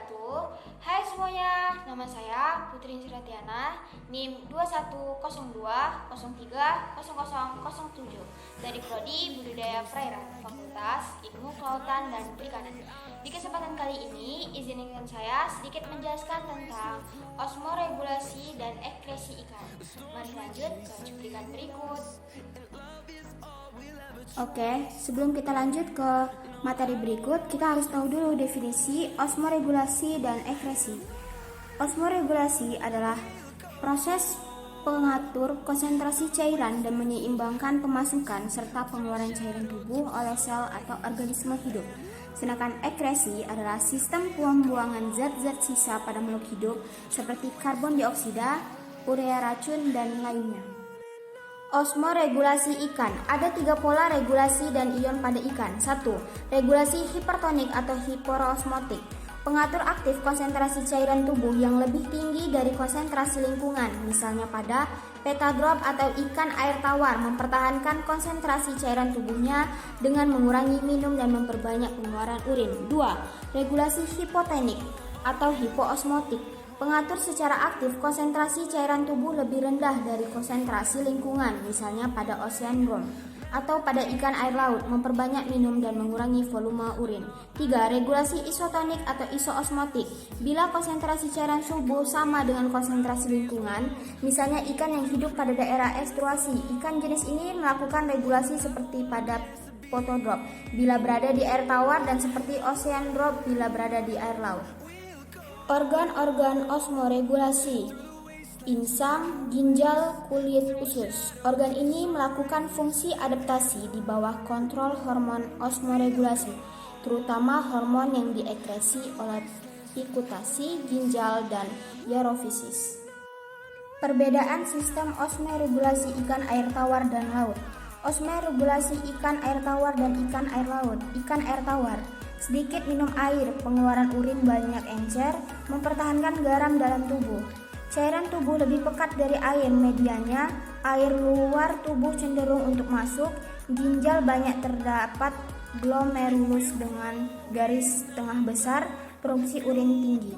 wabarakatuh. Hai semuanya, nama saya Putri Insyiratiana, NIM 2102030007 dari Prodi Budidaya Perairan, Fakultas Ilmu Kelautan dan Perikanan. Di kesempatan kali ini, izinkan saya sedikit menjelaskan tentang osmoregulasi dan ekresi ikan. Mari lanjut ke cuplikan berikut. Oke, sebelum kita lanjut ke materi berikut, kita harus tahu dulu definisi osmoregulasi dan ekresi. Osmoregulasi adalah proses pengatur konsentrasi cairan dan menyeimbangkan pemasukan serta pengeluaran cairan tubuh oleh sel atau organisme hidup. Sedangkan ekresi adalah sistem pembuangan zat-zat sisa pada makhluk hidup seperti karbon dioksida, urea racun, dan lainnya. Osmoregulasi ikan. Ada 3 pola regulasi dan ion pada ikan. 1. Regulasi hipertonik atau hiperosmotik. Pengatur aktif konsentrasi cairan tubuh yang lebih tinggi dari konsentrasi lingkungan. Misalnya pada petadrop atau ikan air tawar mempertahankan konsentrasi cairan tubuhnya dengan mengurangi minum dan memperbanyak pengeluaran urin. 2. Regulasi hipotenik atau hipoosmotik. Pengatur secara aktif konsentrasi cairan tubuh lebih rendah dari konsentrasi lingkungan, misalnya pada oceanworm atau pada ikan air laut, memperbanyak minum dan mengurangi volume urin. 3. Regulasi isotonik atau isoosmotik. Bila konsentrasi cairan tubuh sama dengan konsentrasi lingkungan, misalnya ikan yang hidup pada daerah estuasi, ikan jenis ini melakukan regulasi seperti pada petadrop bila berada di air tawar dan seperti oceanworm bila berada di air laut. Organ-organ osmoregulasi: insang, ginjal, kulit, usus. Organ ini melakukan fungsi adaptasi di bawah kontrol hormon osmoregulasi, terutama hormon yang diekresi oleh pikutasi, ginjal, dan urofisis. Perbedaan sistem osmoregulasi ikan air tawar dan laut. Osmoregulasi ikan air tawar dan ikan air laut. Ikan air tawar sedikit minum air, pengeluaran urin banyak encer, mempertahankan garam dalam tubuh. Cairan tubuh lebih pekat dari air, medianya air luar tubuh cenderung untuk masuk. Ginjal banyak terdapat glomerulus dengan garis tengah besar, produksi urin tinggi.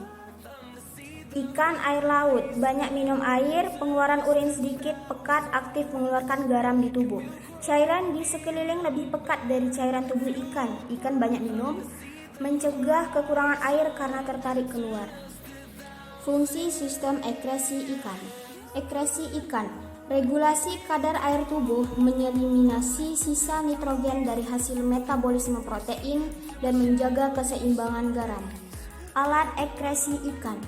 Ikan air laut banyak minum air, pengeluaran urin sedikit, pekat, aktif mengeluarkan garam di tubuh. Cairan di sekeliling lebih pekat dari cairan tubuh ikan. Ikan banyak minum, mencegah kekurangan air karena tertarik keluar. Fungsi sistem ekresi ikan. Ekresi ikan, regulasi kadar air tubuh, menyeliminasi sisa nitrogen dari hasil metabolisme protein dan menjaga keseimbangan garam. Alat ekresi ikan.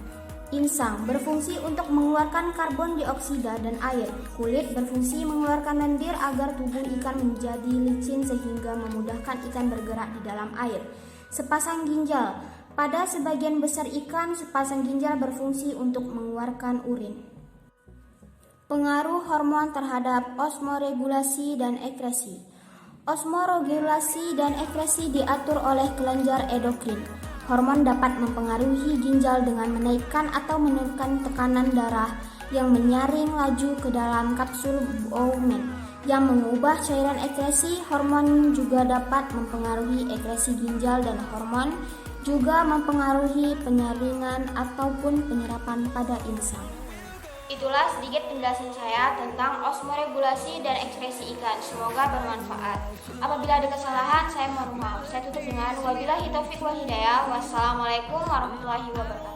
Insang berfungsi untuk mengeluarkan karbon dioksida dan air. Kulit berfungsi mengeluarkan lendir agar tubuh ikan menjadi licin sehingga memudahkan ikan bergerak di dalam air. Sepasang ginjal. Pada sebagian besar ikan, sepasang ginjal berfungsi untuk mengeluarkan urin. Pengaruh hormon terhadap osmoregulasi dan ekresi. Osmoregulasi dan ekresi diatur oleh kelenjar endokrin. Hormon dapat mempengaruhi ginjal dengan menaikkan atau menurunkan tekanan darah yang menyaring laju ke dalam kapsul Bowman yang mengubah cairan ekresi. Hormon juga dapat mempengaruhi ekresi ginjal dan hormon juga mempengaruhi penyaringan ataupun penyerapan pada insang. Itulah sedikit penjelasan saya tentang osmoregulasi dan ekresi ikan. Semoga bermanfaat. Apabila ada kesalahan, saya mohon maaf. Saya tutup dengan wabillahi taufiq wal hidayah. Wassalamualaikum warahmatullahi wabarakatuh.